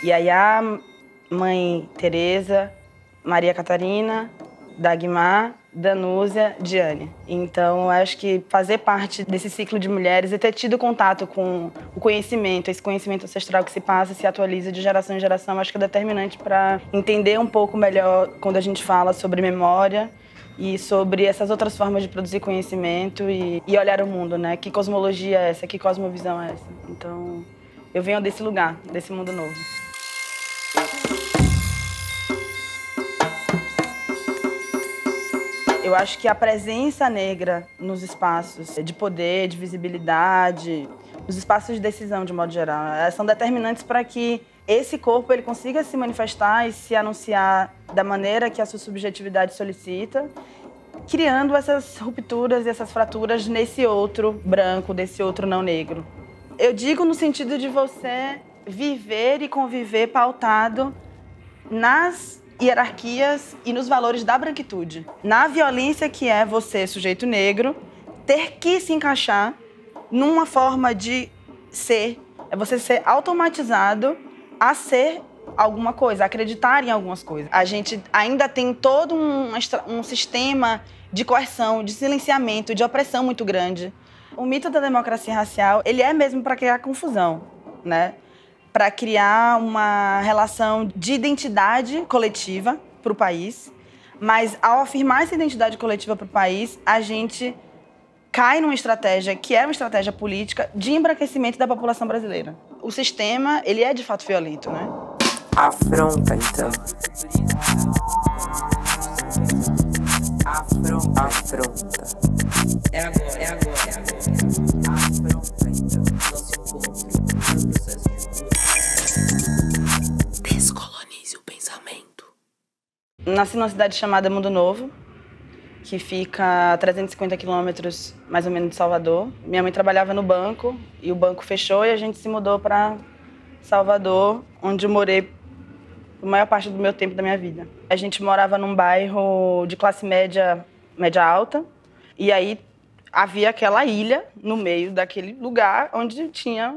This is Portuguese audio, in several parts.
Yaya, Mãe Teresa, Maria Catarina, Dagmar, Danúzia, Diane. Então, eu acho que fazer parte desse ciclo de mulheres e ter tido contato com o conhecimento, esse conhecimento ancestral que se passa e se atualiza de geração em geração, acho que é determinante para entender um pouco melhor quando a gente fala sobre memória e sobre essas outras formas de produzir conhecimento e olhar o mundo, né? Que cosmologia é essa? Que cosmovisão é essa? Então, eu venho desse lugar, desse mundo novo. Eu acho que a presença negra nos espaços de poder, de visibilidade, nos espaços de decisão, de modo geral, são determinantes para que esse corpo ele consiga se manifestar e se anunciar da maneira que a sua subjetividade solicita, criando essas rupturas e essas fraturas nesse outro branco, desse outro não negro. Eu digo no sentido de você viver e conviver pautado nas hierarquias e nos valores da branquitude. Na violência que é você, sujeito negro, ter que se encaixar numa forma de ser, é você ser automatizado a ser alguma coisa, a acreditar em algumas coisas. A gente ainda tem todo um sistema de coerção, de silenciamento, de opressão muito grande. O mito da democracia racial, ele é mesmo para criar confusão, né? Para criar uma relação de identidade coletiva para o país, mas ao afirmar essa identidade coletiva para o país, a gente cai numa estratégia que é uma estratégia política de embranquecimento da população brasileira. O sistema, ele é de fato violento, né? Afronta, então. Afronta. É agora, é agora, é agora. Afronta, então. Nosso encontro. Processo de descolonize o pensamento. Nasci numa cidade chamada Mundo Novo, que fica a 350 quilômetros, mais ou menos, de Salvador. Minha mãe trabalhava no banco, e o banco fechou, e a gente se mudou para Salvador, onde eu morei a maior parte do meu tempo da minha vida. A gente morava num bairro de classe média, média alta, e aí havia aquela ilha no meio daquele lugar onde tinha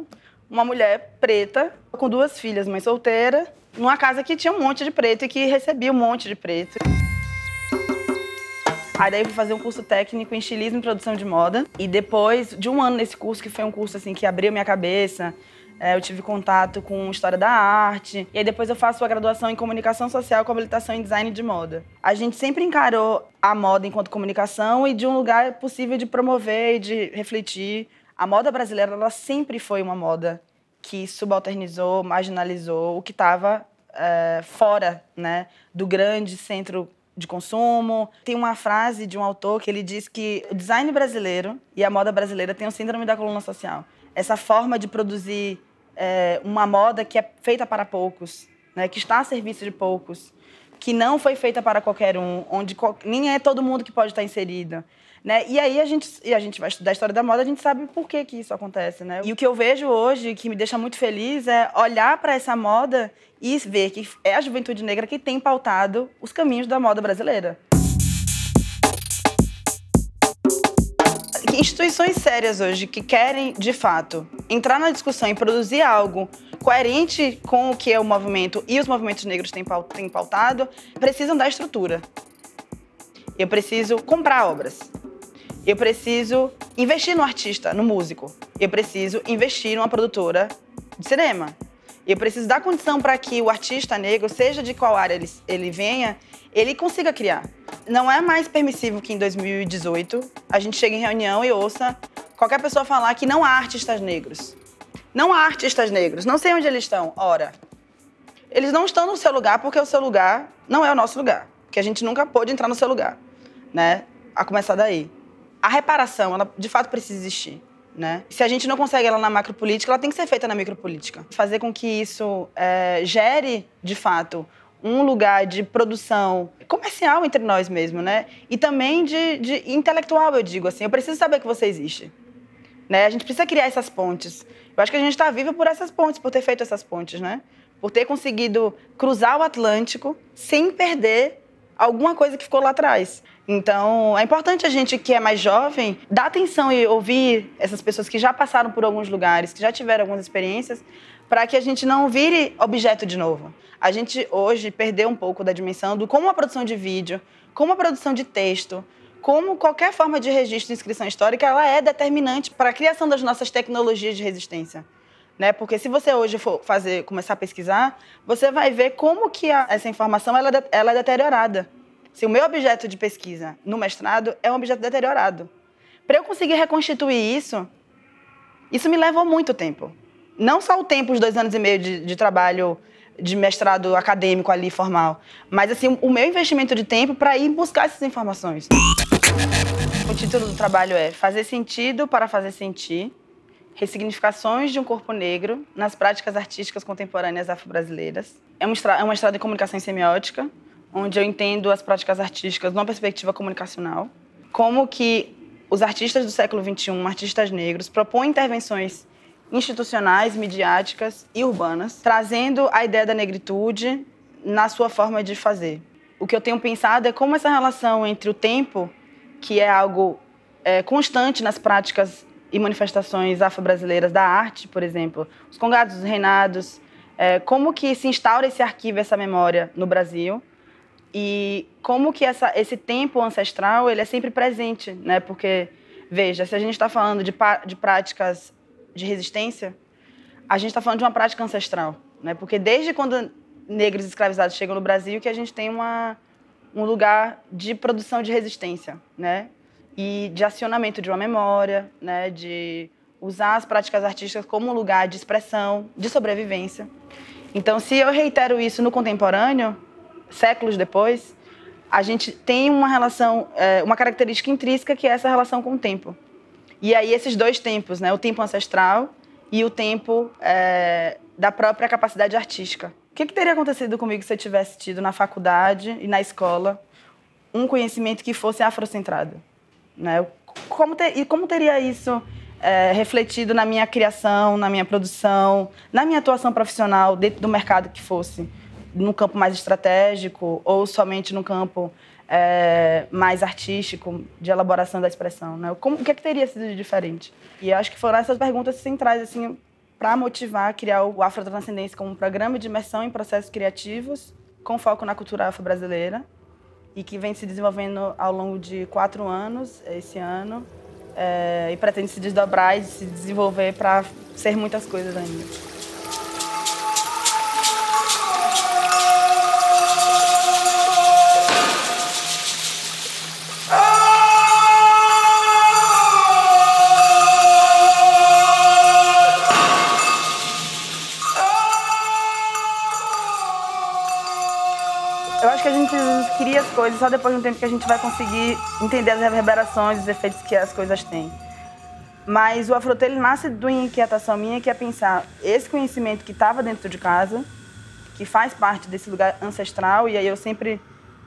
uma mulher preta com 2 filhas, mãe solteira, numa casa que tinha um monte de preto e que recebia um monte de preto. Aí daí eu fui fazer um curso técnico em estilismo e produção de moda. E depois de um ano nesse curso, que foi um curso assim que abriu minha cabeça, eu tive contato com história da arte. E aí depois eu faço a graduação em comunicação social com habilitação em design de moda. A gente sempre encarou a moda enquanto comunicação e de um lugar possível de promover e de refletir. A moda brasileira, ela sempre foi uma moda que subalternizou, marginalizou o que estava fora, né, do grande centro de consumo. Tem uma frase de um autor que ele diz que o design brasileiro e a moda brasileira têm o síndrome da coluna social. Essa forma de produzir uma moda que é feita para poucos, né, que está a serviço de poucos, que não foi feita para qualquer um, onde nem é todo mundo que pode estar inserido. Né? E aí a gente vai estudar a história da moda, a gente sabe por que isso acontece, né? E o que eu vejo hoje, que me deixa muito feliz, é olhar para essa moda e ver que é a juventude negra que tem pautado os caminhos da moda brasileira. Instituições sérias hoje que querem, de fato, entrar na discussão e produzir algo coerente com o que é o movimento e os movimentos negros têm pautado, precisam da estrutura. Eu preciso comprar obras. Eu preciso investir no artista, no músico. Eu preciso investir numa produtora de cinema. Eu preciso dar condição para que o artista negro, seja de qual área ele venha, ele consiga criar. Não é mais permissível que em 2018 a gente chegue em reunião e ouça qualquer pessoa falar que não há artistas negros. Não há artistas negros. Não sei onde eles estão. Ora, eles não estão no seu lugar porque o seu lugar não é o nosso lugar. Porque a gente nunca pôde entrar no seu lugar, né? A começar daí. A reparação, ela de fato precisa existir, né? Se a gente não consegue ela na macropolítica, ela tem que ser feita na micropolítica. Fazer com que isso gere, de fato, um lugar de produção comercial entre nós mesmo, né? E também de intelectual, eu digo assim. Eu preciso saber que você existe, né? A gente precisa criar essas pontes. Eu acho que a gente está viva por essas pontes, por ter feito essas pontes, né? Por ter conseguido cruzar o Atlântico sem perder alguma coisa que ficou lá atrás. Então, é importante a gente que é mais jovem dar atenção e ouvir essas pessoas que já passaram por alguns lugares, que já tiveram algumas experiências, para que a gente não vire objeto de novo. A gente hoje perdeu um pouco da dimensão do como a produção de vídeo, como a produção de texto, como qualquer forma de registro de inscrição histórica, ela é determinante para a criação das nossas tecnologias de resistência. Né? Porque se você hoje for começar a pesquisar, você vai ver como que essa informação ela é deteriorada. Se o meu objeto de pesquisa no mestrado é um objeto deteriorado. Para eu conseguir reconstituir isso me levou muito tempo. Não só o tempo, os 2 anos e meio de trabalho de mestrado acadêmico ali, formal, mas assim, o meu investimento de tempo para ir buscar essas informações. O título do trabalho é Fazer Sentido para Fazer Sentir, Ressignificações de um Corpo Negro nas Práticas Artísticas Contemporâneas Afro-Brasileiras. É um mestrado em Comunicação e Semiótica, onde eu entendo as práticas artísticas numa perspectiva comunicacional, como que os artistas do século XXI, artistas negros, propõem intervenções institucionais, midiáticas e urbanas, trazendo a ideia da negritude na sua forma de fazer. O que eu tenho pensado é como essa relação entre o tempo, que é algo constante nas práticas e manifestações afro-brasileiras da arte, por exemplo, os congados, os reinados, como que se instaura esse arquivo, essa memória no Brasil, e como que esse tempo ancestral ele é sempre presente, né? Porque, veja, se a gente está falando de práticas de resistência, a gente está falando de uma prática ancestral, né? Porque desde quando negros escravizados chegam no Brasil que a gente tem um lugar de produção de resistência, né? E de acionamento de uma memória, né? De usar as práticas artísticas como um lugar de expressão, de sobrevivência. Então, se eu reitero isso no contemporâneo, séculos depois, a gente tem uma relação, uma característica intrínseca que é essa relação com o tempo. E aí esses dois tempos, né, o tempo ancestral e o tempo da própria capacidade artística. O que teria acontecido comigo se eu tivesse tido na faculdade e na escola um conhecimento que fosse afrocentrado? Né? Como teria isso refletido na minha criação, na minha produção, na minha atuação profissional dentro do mercado que fosse? Num campo mais estratégico ou somente num campo mais artístico, de elaboração da expressão, né? O que teria sido de diferente? E eu acho que foram essas perguntas centrais assim, para motivar, criar o Afrotranscendência como um programa de imersão em processos criativos com foco na cultura afro-brasileira e que vem se desenvolvendo ao longo de 4 anos, esse ano, e pretende se desdobrar e se desenvolver para ser muitas coisas ainda. Eu acho que a gente cria as coisas só depois de um tempo que a gente vai conseguir entender as reverberações, os efeitos que as coisas têm. Mas o Afrotê, ele nasce de uma inquietação minha, que é pensar esse conhecimento que estava dentro de casa, que faz parte desse lugar ancestral, e aí eu sempre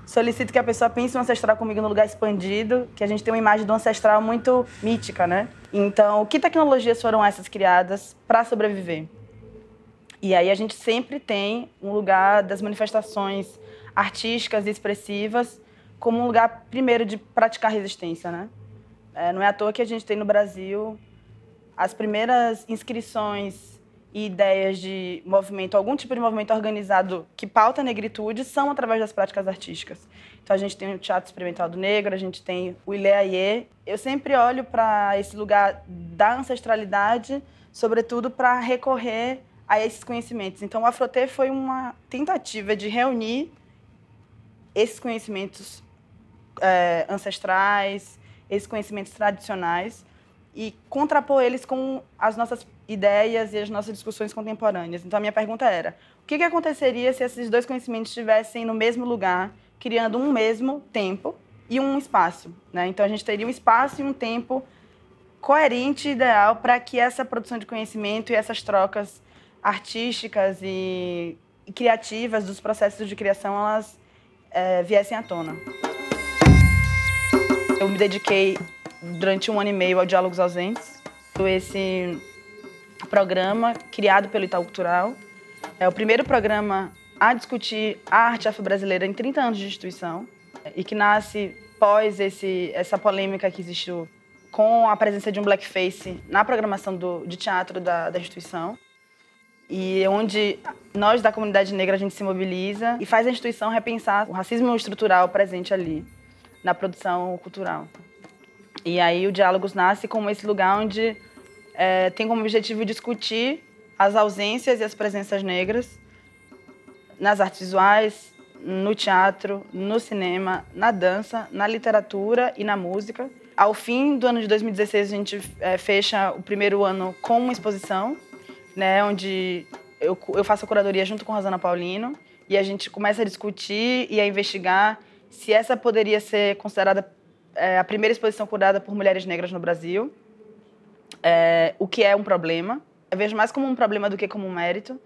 solicito que a pessoa pense o ancestral comigo no lugar expandido, que a gente tem uma imagem do ancestral muito mítica, né? Então, que tecnologias foram essas criadas para sobreviver? E aí a gente sempre tem um lugar das manifestações artísticas e expressivas como um lugar, primeiro, de praticar resistência, né? Não é à toa que a gente tem no Brasil as primeiras inscrições e ideias de movimento, algum tipo de movimento organizado que pauta a negritude, são através das práticas artísticas. Então, a gente tem o Teatro Experimental do Negro, a gente tem o Ilê Aie. Eu sempre olho para esse lugar da ancestralidade, sobretudo para recorrer a esses conhecimentos. Então, o Afrotê foi uma tentativa de reunir esses conhecimentos ancestrais, esses conhecimentos tradicionais, e contrapor eles com as nossas ideias e as nossas discussões contemporâneas. Então, a minha pergunta era, o que aconteceria se esses dois conhecimentos estivessem no mesmo lugar, criando um mesmo tempo e um espaço, né? Então, a gente teria um espaço e um tempo coerente e ideal para que essa produção de conhecimento e essas trocas artísticas e criativas dos processos de criação, elas viessem à tona. Eu me dediquei durante 1 ano e meio ao Diálogos Ausentes. Esse programa, criado pelo Itaú Cultural, é o primeiro programa a discutir a arte afro-brasileira em 30 anos de instituição e que nasce pós essa polêmica que existiu com a presença de um blackface na programação de teatro da instituição, e onde nós, da comunidade negra, a gente se mobiliza e faz a instituição repensar o racismo estrutural presente ali, na produção cultural. E aí o Diálogos nasce como esse lugar onde tem como objetivo discutir as ausências e as presenças negras nas artes visuais, no teatro, no cinema, na dança, na literatura e na música. Ao fim do ano de 2016, a gente fecha o primeiro ano com uma exposição, né, onde eu faço a curadoria junto com Rosana Paulino, e a gente começa a discutir e a investigar se essa poderia ser considerada a primeira exposição curada por mulheres negras no Brasil, o que é um problema. Eu vejo mais como um problema do que como um mérito.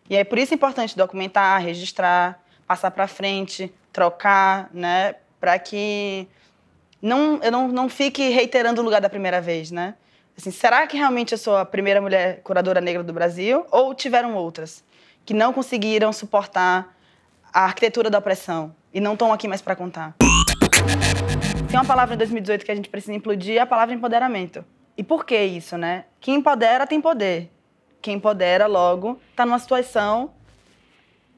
E é por isso importante documentar, registrar, passar para frente, trocar, né, para que eu não fique reiterando o lugar da primeira vez, né? Assim, será que realmente eu sou a primeira mulher curadora negra do Brasil? Ou tiveram outras que não conseguiram suportar a arquitetura da opressão e não estão aqui mais para contar? Tem uma palavra em 2018 que a gente precisa implodir, é a palavra empoderamento. E por que isso, né? Quem empodera tem poder. Quem empodera, logo, está numa situação,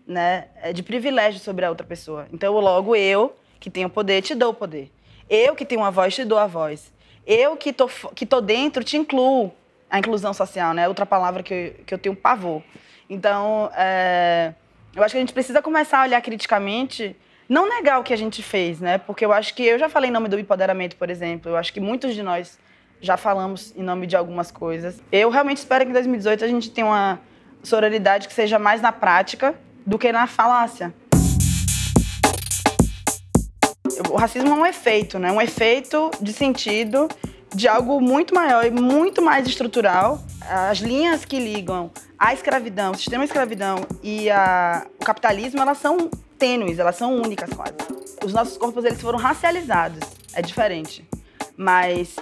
né, de privilégio sobre a outra pessoa. Então, logo, eu, que tenho poder, te dou o poder. Eu, que tenho uma voz, te dou a voz. Eu, que tô dentro, te incluo. A inclusão social, né? Outra palavra que eu tenho pavor. Então, eu acho que a gente precisa começar a olhar criticamente, não negar o que a gente fez, né? Porque eu acho que eu já falei em nome do empoderamento, por exemplo. Eu acho que muitos de nós já falamos em nome de algumas coisas. Eu realmente espero que em 2018 a gente tenha uma sororidade que seja mais na prática do que na falácia. O racismo é um efeito, né? Um efeito de sentido de algo muito maior e muito mais estrutural. As linhas que ligam a escravidão, o sistema de escravidão e o capitalismo, elas são tênues, elas são únicas quase. Os nossos corpos, eles foram racializados, é diferente. Mas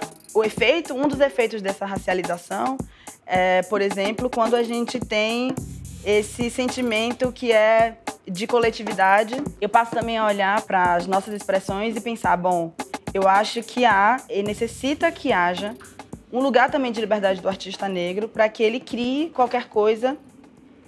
um dos efeitos dessa racialização é, por exemplo, quando a gente tem esse sentimento que é de coletividade. Eu passo também a olhar para as nossas expressões e pensar, bom, eu acho que necessita que haja um lugar também de liberdade do artista negro para que ele crie qualquer coisa,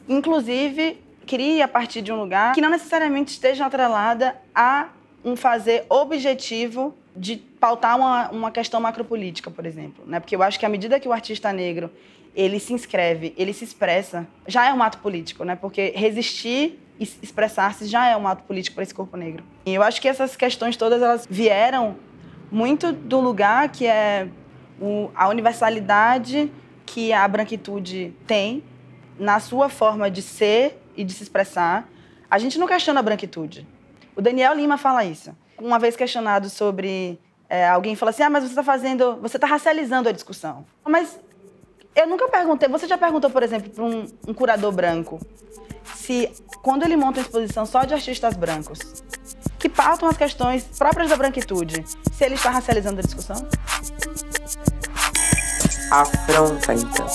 inclusive crie a partir de um lugar que não necessariamente esteja atrelada a um fazer objetivo de pautar uma questão macropolítica, por exemplo, né? Porque eu acho que à medida que o artista negro ele se inscreve, ele se expressa, já é um ato político, né? Porque resistir e expressar-se já é um ato político para esse corpo negro. E eu acho que essas questões todas elas vieram muito do lugar que é a universalidade que a branquitude tem na sua forma de ser e de se expressar. A gente não questiona a branquitude. O Daniel Lima fala isso. Uma vez questionado sobre... alguém fala assim, mas você está racializando a discussão. Mas eu nunca perguntei... Você já perguntou, por exemplo, para um curador branco se, quando ele monta uma exposição só de artistas brancos, que pautam as questões próprias da branquitude, se ele está racializando a discussão? Afronta, então.